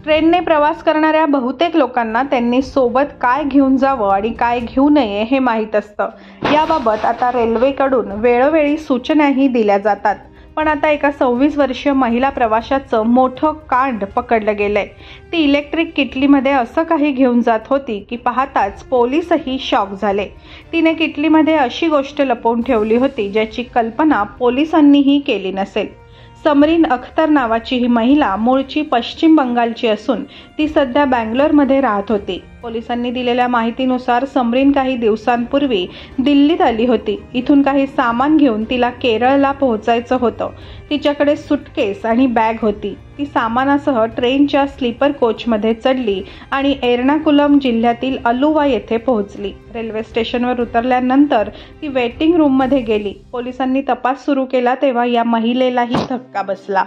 ट्रेनने प्रवास करणाऱ्या बहुतेक लोकांना त्यांनी सोबत काय घेऊन जावं आणि काय घेऊ नये हे माहीत असतं। याबाबत आता रेल्वेकडून वेळोवेळी सूचनाही दिल्या जातात। पण आता एका 26 वर्षीय महिला प्रवाशाचं मोठं कांड पकडलं गेलंय। ती इलेक्ट्रिक किटलीमध्ये असं काही घेऊन जात होती की पाहताच पोलीसही शॉक झाले। तिने किटलीमध्ये अशी गोष्ट लपवून ठेवली होती ज्याची कल्पना पोलिसांनीही केली नसेल। समरीन अख्तर नावाची ही महिला मूळची पश्चिम बंगालची असून ती सध्या बंगलोरमध्ये राहत होती। पोलिसांनी दिलेल्या माहितीनुसार समरीन काही दिवसांपूर्वी दिल्लीत आली होती। इथून काही सामान घेऊन तिला केरळला पोहोचायचं होतं। तिच्याकडे सुटकेस आणि बॅग होती। ती सामानासह ट्रेनच्या स्लीपर कोचमध्ये चढली आणि एर्नाकुलम जिल्ह्यातील अलुवा येथे पोहोचली। रेल्वे स्टेशनवर उतरल्यानंतर ती वेटिंग रूममध्ये गेली। पोलिसांनी तपास सुरू केला तेव्हा या महिलेलाही धक्का बसला।